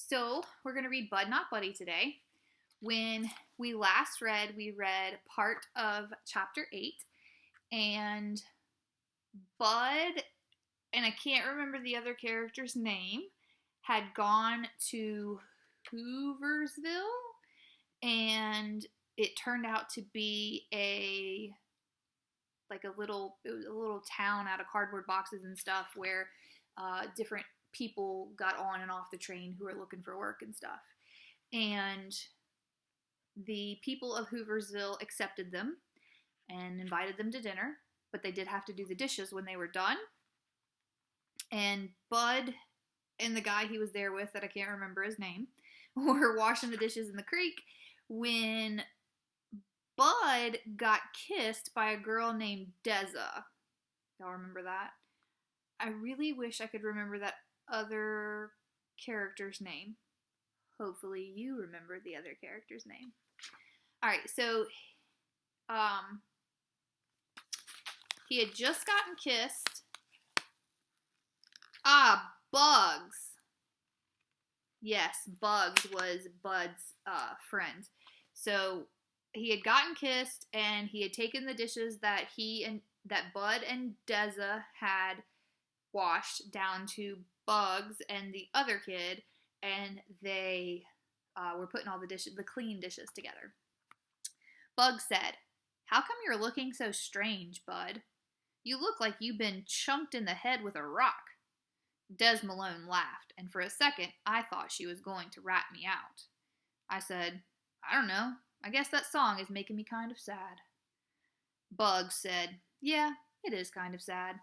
So we're going to read Bud Not Buddy today. When we last read, we read part of chapter 8, and Bud, and I can't remember the other character's name, had gone to Hooversville, and it turned out to be it was a little town out of cardboard boxes and stuff where different people got on and off the train who were looking for work and stuff. And the people of Hooversville accepted them and invited them to dinner, but they did have to do the dishes when they were done. And Bud and the guy he was there with, that I can't remember his name, were washing the dishes in the creek when Bud got kissed by a girl named Deza. Y'all remember that? I really wish I could remember that other character's name. Hopefully you remember the other character's name. Alright, so he had just gotten kissed. Bugs. Yes, Bugs was Bud's friend. So he had gotten kissed, and he had taken the dishes that Bud and Deza had washed down to Bugs and the other kid, and they were putting all the clean dishes together. Bugs said, "How come you're looking so strange, Bud? You look like you've been chunked in the head with a rock." Des Malone laughed, and for a second, I thought she was going to rat me out. I said, "I don't know. I guess that song is making me kind of sad." Bugs said, "Yeah, it is kind of sad."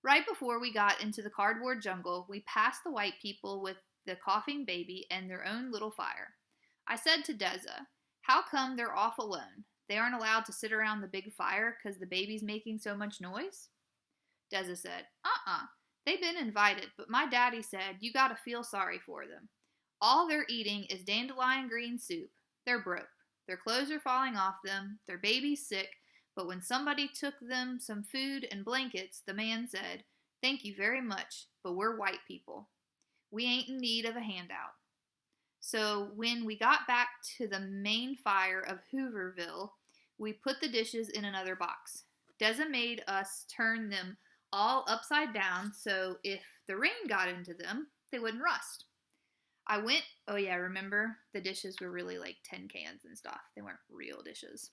Right before we got into the cardboard jungle, we passed the white people with the coughing baby and their own little fire. I said to Deza, "How come they're off alone? They aren't allowed to sit around the big fire because the baby's making so much noise?" Deza said, "They've been invited, but my daddy said you gotta feel sorry for them. All they're eating is dandelion green soup. They're broke. Their clothes are falling off them. Their baby's sick. But when somebody took them some food and blankets, the man said, 'Thank you very much, but we're white people. We ain't in need of a handout.' So when we got back to the main fire of Hooverville, we put the dishes in another box. Deza made us turn them all upside down so if the rain got into them, they wouldn't rust. Remember? The dishes were really like tin cans and stuff. They weren't real dishes.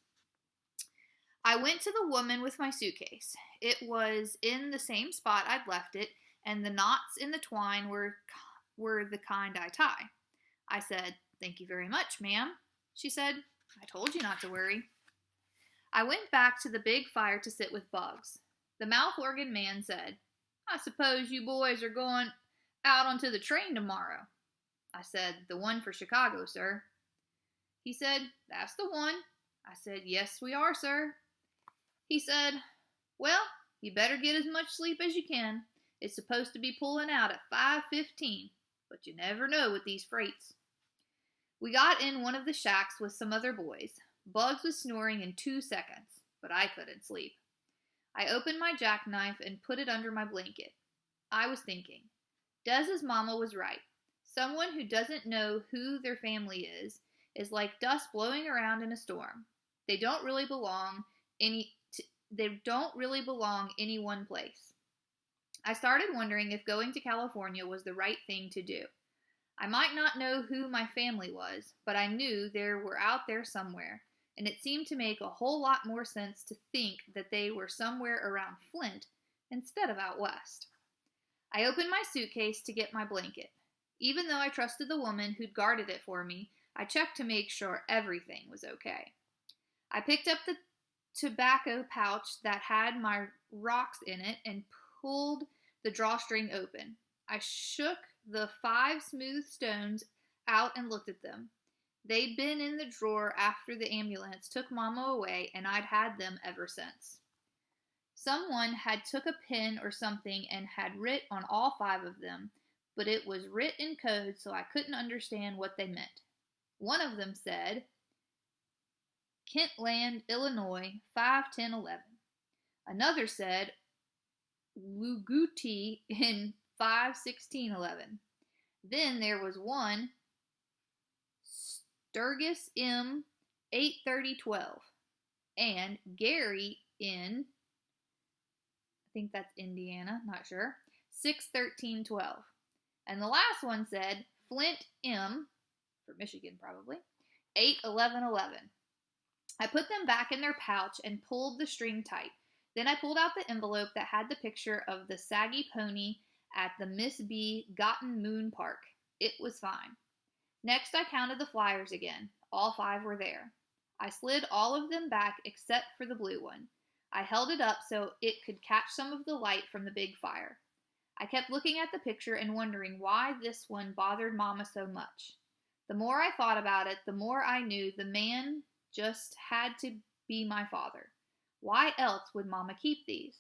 I went to the woman with my suitcase. It was in the same spot I'd left it, and the knots in the twine were the kind I tie. I said, 'Thank you very much, ma'am.' She said, 'I told you not to worry.' I went back to the big fire to sit with Bugs. The mouth organ man said, 'I suppose you boys are going out onto the train tomorrow.' I said, 'The one for Chicago, sir.' He said, 'That's the one.' I said, 'Yes, we are, sir.' He said, 'Well, you better get as much sleep as you can. It's supposed to be pulling out at 5:15, but you never know with these freights.' We got in one of the shacks with some other boys. Bugs was snoring in 2 seconds, but I couldn't sleep. I opened my jackknife and put it under my blanket. I was thinking, Deza's mama was right. Someone who doesn't know who their family is like dust blowing around in a storm. They don't really belong any one place. I started wondering if going to California was the right thing to do. I might not know who my family was, but I knew they were out there somewhere, and it seemed to make a whole lot more sense to think that they were somewhere around Flint instead of out west. I opened my suitcase to get my blanket. Even though I trusted the woman who'd guarded it for me, I checked to make sure everything was okay. I picked up the tobacco pouch that had my rocks in it and pulled the drawstring open. I shook the 5 smooth stones out and looked at them. They'd been in the drawer after the ambulance took Mama away, and I'd had them ever since. Someone had took a pen or something and had writ on all 5 of them, but it was writ in code, so I couldn't understand what they meant. One of them said, Kentland, Illinois, 5-10-11. Another said, Wuguti in 5-16-11. Then there was one Sturgis M 83012 and Gary in, I think that's Indiana, not sure, 61312. And the last one said Flint M, for Michigan probably, 81111. I put them back in their pouch and pulled the string tight. Then I pulled out the envelope that had the picture of the saggy pony at the Miss B Gotten Moon Park. It was fine. Next, I counted the flyers again. All 5 were there. I slid all of them back except for the blue one. I held it up so it could catch some of the light from the big fire. I kept looking at the picture and wondering why this one bothered Mama so much. The more I thought about it, the more I knew the man just had to be my father. Why else would Mama keep these?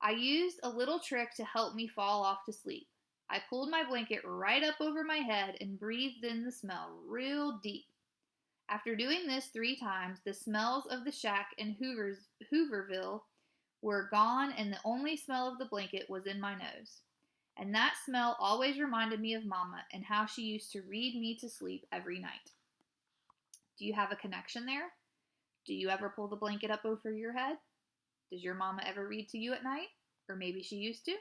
I used a little trick to help me fall off to sleep. I pulled my blanket right up over my head and breathed in the smell real deep. After doing this 3 times, the smells of the shack in Hooverville were gone and the only smell of the blanket was in my nose. And that smell always reminded me of Mama and how she used to read me to sleep every night. Do you have a connection there? Do you ever pull the blanket up over your head? Does your Mama ever read to you at night? Or maybe she used to?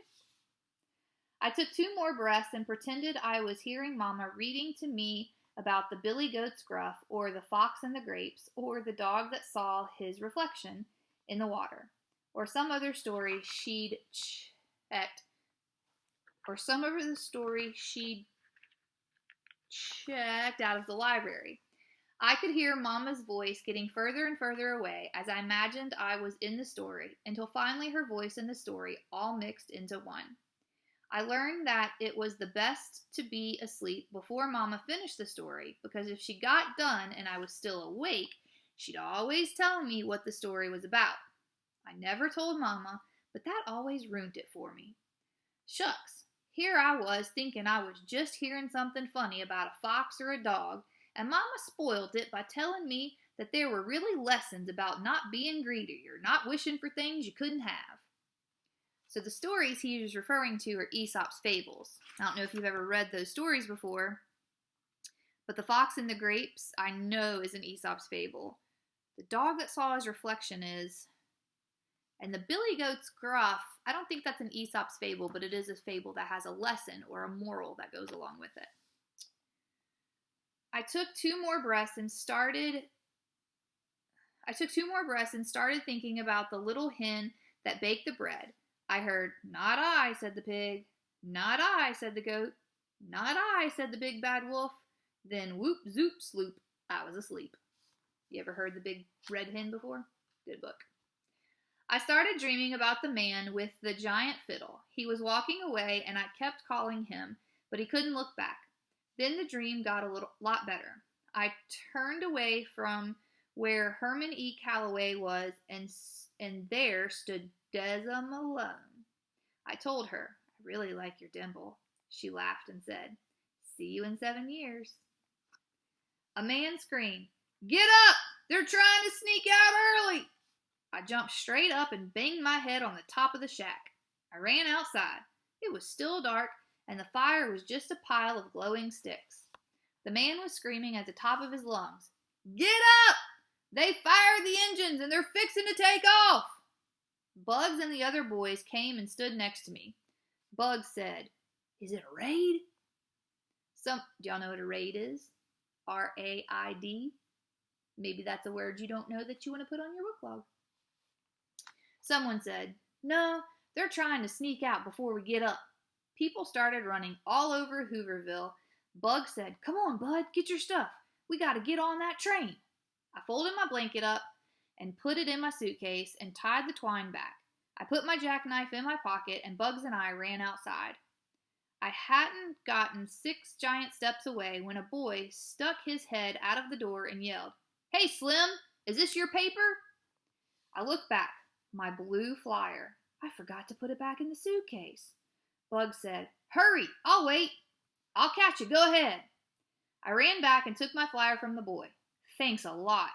I took 2 more breaths and pretended I was hearing Mama reading to me about the billy goat's gruff, or the fox and the grapes, or the dog that saw his reflection in the water, or some other story she'd checked out of the library. I could hear Mama's voice getting further and further away as I imagined I was in the story, until finally her voice and the story all mixed into one. I learned that it was the best to be asleep before Mama finished the story, because if she got done and I was still awake, she'd always tell me what the story was about. I never told Mama, but that always ruined it for me. Shucks, here I was thinking I was just hearing something funny about a fox or a dog, and Mama spoiled it by telling me that there were really lessons about not being greedy or not wishing for things you couldn't have. So the stories he was referring to are Aesop's fables. I don't know if you've ever read those stories before, but the fox and the grapes I know is an Aesop's fable. The dog that saw his reflection is, and the billy goat's gruff, I don't think that's an Aesop's fable, but it is a fable that has a lesson or a moral that goes along with it. I took 2 more breaths and started thinking about the little hen that baked the bread. I heard, "Not I," said the pig. "Not I," said the goat. "Not I," said the big bad wolf. Then whoop, zoop, sloop, I was asleep. You ever heard the Big Red Hen before? Good book. I started dreaming about the man with the giant fiddle. He was walking away and I kept calling him, but he couldn't look back. Then the dream got a lot better. I turned away from where Herman E. Calloway was, and there stood Deza Malone. I told her, "I really like your dimple." She laughed and said, "See you in 7 years." A man screamed, "Get up! They're trying to sneak out early!" I jumped straight up and banged my head on the top of the shack. I ran outside. It was still dark, and the fire was just a pile of glowing sticks. The man was screaming at the top of his lungs, "Get up! They fired the engines and they're fixing to take off!" Bugs and the other boys came and stood next to me. Bugs said, "Is it a raid?" Do y'all know what a raid is? R-A-I-D. Maybe that's a word you don't know that you want to put on your book log. Someone said, "No, they're trying to sneak out before we get up." People started running all over Hooverville. Bug said, "Come on, Bud, get your stuff. We got to get on that train." I folded my blanket up and put it in my suitcase and tied the twine back. I put my jackknife in my pocket and Bugs and I ran outside. I hadn't gotten 6 giant steps away when a boy stuck his head out of the door and yelled, "Hey, Slim, is this your paper?" I looked back. My blue flyer. I forgot to put it back in the suitcase. Bug said, "Hurry, I'll wait." "I'll catch you, go ahead." I ran back and took my flyer from the boy. "Thanks a lot."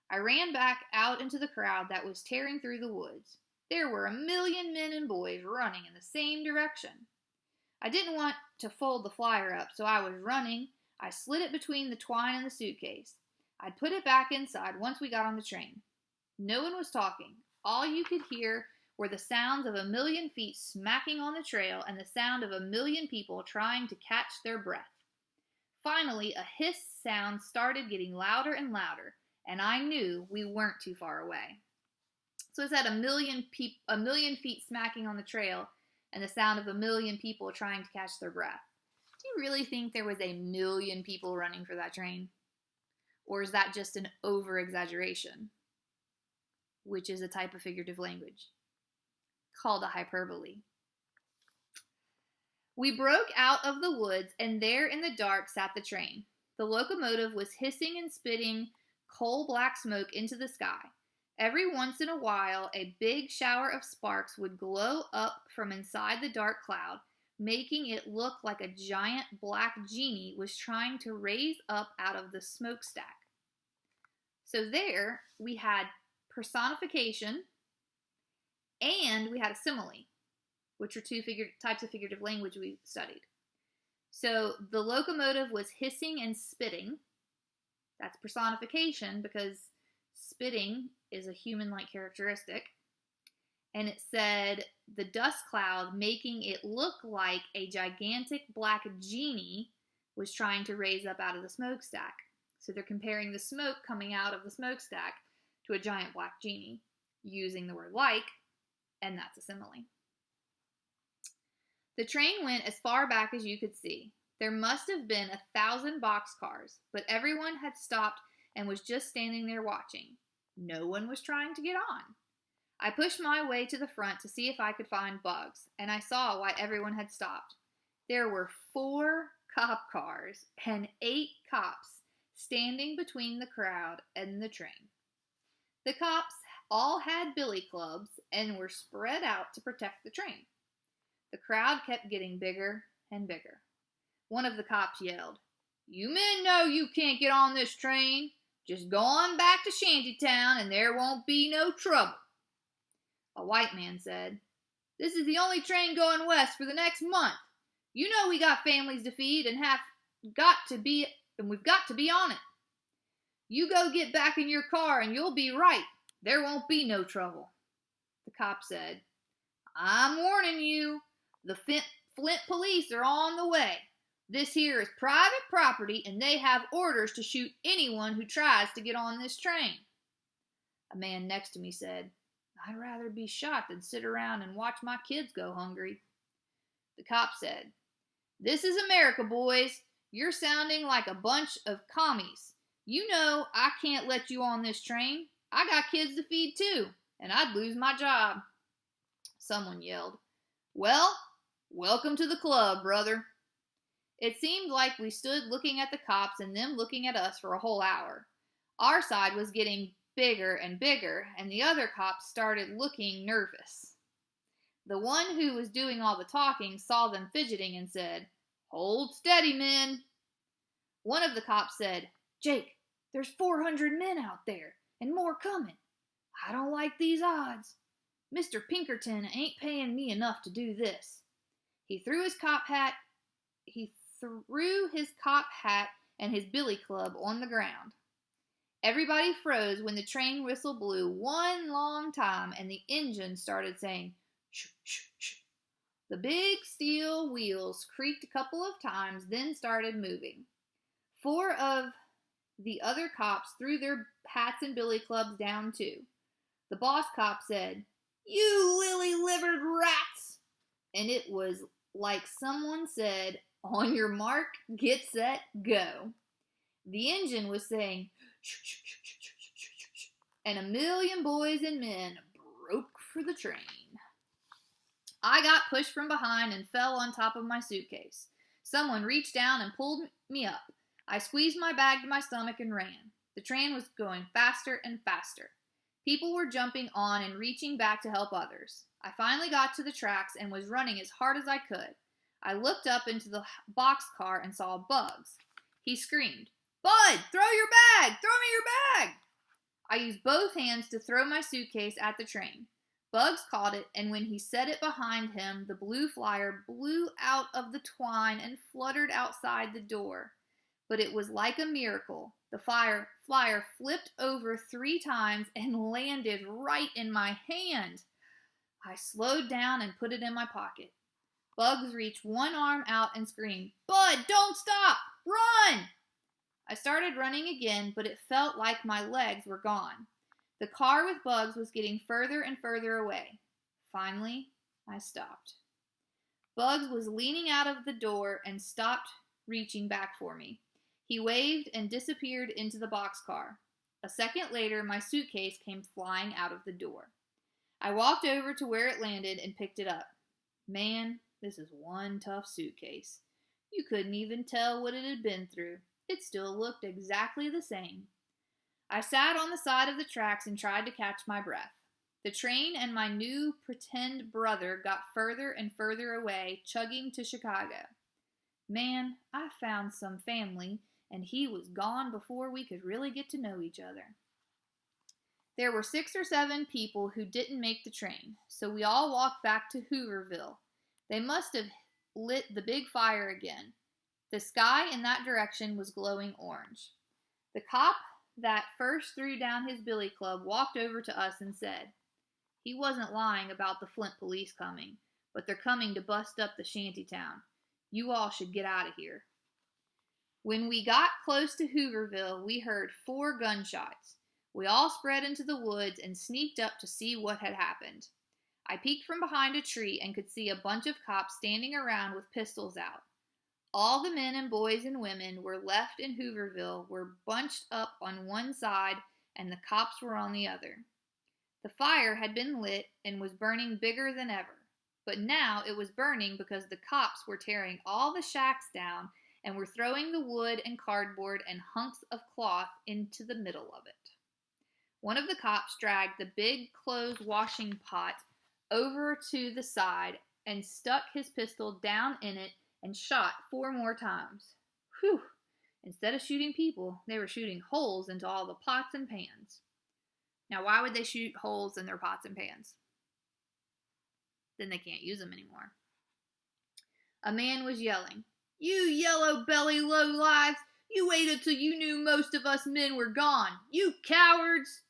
I ran back out into the crowd that was tearing through the woods. There were 1,000,000 men and boys running in the same direction. I didn't want to fold the flyer up, so I was running. I slid it between the twine and the suitcase. I'd put it back inside once we got on the train. No one was talking. All you could hear were the sounds of a million feet smacking on the trail and the sound of a million people trying to catch their breath. Finally, a hiss sound started getting louder and louder, and I knew we weren't too far away. So it said a million feet smacking on the trail and the sound of a million people trying to catch their breath. Do you really think there was a million people running for that train? Or is that just an over-exaggeration? Which is a type of figurative language called a hyperbole. We broke out of the woods, and there in the dark sat the train. The locomotive was hissing and spitting coal-black smoke into the sky. Every once in a while, a big shower of sparks would glow up from inside the dark cloud, making it look like a giant black genie was trying to raise up out of the smokestack. So there we had personification and we had a simile, which are two types of figurative language we studied. So the locomotive was hissing and spitting. That's personification because spitting is a human-like characteristic. And it said the dust cloud making it look like a gigantic black genie was trying to raise up out of the smokestack. So they're comparing the smoke coming out of the smokestack to a giant black genie using the word like, and that's a simile. The train went as far back as you could see. There must have been 1,000 boxcars, but everyone had stopped and was just standing there watching. No one was trying to get on. I pushed my way to the front to see if I could find Bugs, and I saw why everyone had stopped. There were 4 cop cars and 8 cops standing between the crowd and the train. The cops all had billy clubs and were spread out to protect the train. The crowd kept getting bigger and bigger. One of the cops yelled, "You men know you can't get on this train. Just go on back to Shantytown and there won't be no trouble." A white man said, "This is the only train going west for the next month. You know we got families to feed and we've got to be on it. You go get back in your car and you'll be right. There won't be no trouble." The cop said, "I'm warning you, the Flint police are on the way. This here is private property and they have orders to shoot anyone who tries to get on this train." A man next to me said, "I'd rather be shot than sit around and watch my kids go hungry." The cop said, "This is America, boys. You're sounding like a bunch of commies. You know I can't let you on this train. I got kids to feed too, and I'd lose my job." Someone yelled, "Well, welcome to the club, brother." It seemed like we stood looking at the cops and them looking at us for a whole hour. Our side was getting bigger and bigger, and the other cops started looking nervous. The one who was doing all the talking saw them fidgeting and said, "Hold steady, men." One of the cops said, "Jake, there's 400 men out there, and more coming. I don't like these odds. Mr. Pinkerton ain't paying me enough to do this." He threw his cop hat and his billy club on the ground. Everybody froze when the train whistle blew one long time and the engine started saying, "Shoo, shoo, shoo." The big steel wheels creaked a couple of times, then started moving. 4 of the other cops threw their hats and billy clubs down too. The boss cop said, "You lily-livered rats!" And it was like someone said, "On your mark, get set, go." The engine was saying, "Shoo, shoo, shoo, shoo, shoo, shoo, shoo, shoo," and a million boys and men broke for the train. I got pushed from behind and fell on top of my suitcase. Someone reached down and pulled me up. I squeezed my bag to my stomach and ran. The train was going faster and faster. People were jumping on and reaching back to help others. I finally got to the tracks and was running as hard as I could. I looked up into the boxcar and saw Bugs. He screamed, "Bud, throw your bag! Throw me your bag!" I used both hands to throw my suitcase at the train. Bugs caught it, and when he set it behind him, the blue flyer blew out of the twine and fluttered outside the door. But it was like a miracle. The flyer flipped over 3 times and landed right in my hand. I slowed down and put it in my pocket. Bugs reached one arm out and screamed, "Bud, don't stop! Run!" I started running again, but it felt like my legs were gone. The car with Bugs was getting further and further away. Finally, I stopped. Bugs was leaning out of the door and stopped reaching back for me. He waved and disappeared into the boxcar. A second later, my suitcase came flying out of the door. I walked over to where it landed and picked it up. Man, this is one tough suitcase. You couldn't even tell what it had been through. It still looked exactly the same. I sat on the side of the tracks and tried to catch my breath. The train and my new pretend brother got further and further away, chugging to Chicago. Man, I found some family, and he was gone before we could really get to know each other. There were 6 or 7 people who didn't make the train, so we all walked back to Hooverville. They must have lit the big fire again. The sky in that direction was glowing orange. The cop that first threw down his billy club walked over to us and said, "He wasn't lying about the Flint police coming, but they're coming to bust up the shantytown. You all should get out of here." When we got close to Hooverville, we heard 4 gunshots. We all spread into the woods and sneaked up to see what had happened. I peeked from behind a tree and could see a bunch of cops standing around with pistols out. All the men and boys and women were left in Hooverville were bunched up on one side and the cops were on the other. The fire had been lit and was burning bigger than ever, but now it was burning because the cops were tearing all the shacks down and were throwing the wood and cardboard and hunks of cloth into the middle of it. One of the cops dragged the big clothes washing pot over to the side and stuck his pistol down in it and shot 4 more times. Whew! Instead of shooting people, they were shooting holes into all the pots and pans. Now, why would they shoot holes in their pots and pans? Then they can't use them anymore. A man was yelling, "You yellow-belly lowlifes! You waited till you knew most of us men were gone! You cowards!"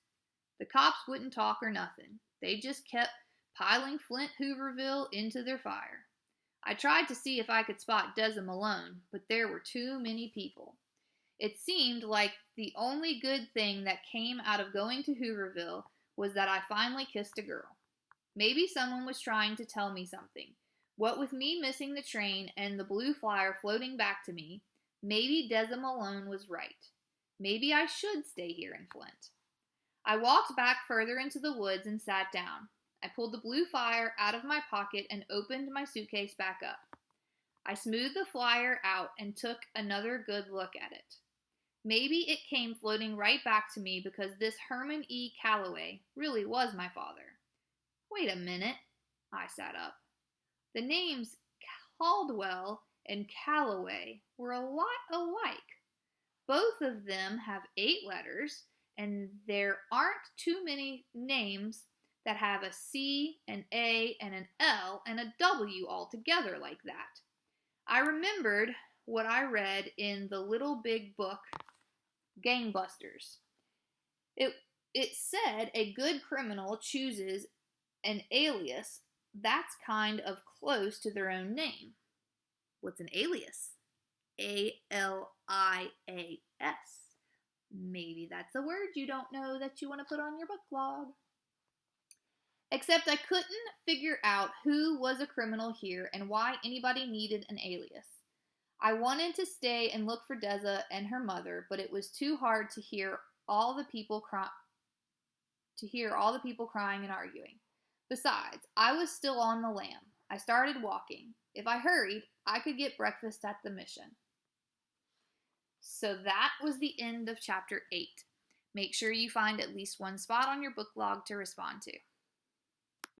The cops wouldn't talk or nothing. They just kept piling Flint Hooverville into their fire. I tried to see if I could spot Deza Malone, but there were too many people. It seemed like the only good thing that came out of going to Hooverville was that I finally kissed a girl. Maybe someone was trying to tell me something. What with me missing the train and the blue flyer floating back to me, maybe Deza Malone was right. Maybe I should stay here in Flint. I walked back further into the woods and sat down. I pulled the blue flyer out of my pocket and opened my suitcase back up. I smoothed the flyer out and took another good look at it. Maybe it came floating right back to me because this Herman E. Calloway really was my father. Wait a minute. I sat up. The names Caldwell and Calloway were a lot alike. Both of them have 8 letters, and there aren't too many names that have a C, an A, and an L, and a W all together like that. I remembered what I read in the Little Big Book, Gangbusters. It said a good criminal chooses an alias that's kind of close to their own name. What's an alias? ALIAS. Maybe that's a word you don't know that you want to put on your book log. Except I couldn't figure out who was a criminal here and why anybody needed an alias. I wanted to stay and look for Deza and her mother, but it was too hard to hear all the people crying and arguing. Besides, I was still on the lam. I started walking. If I hurried, I could get breakfast at the mission. So that was the end of chapter 8. Make sure you find at least one spot on your book log to respond to.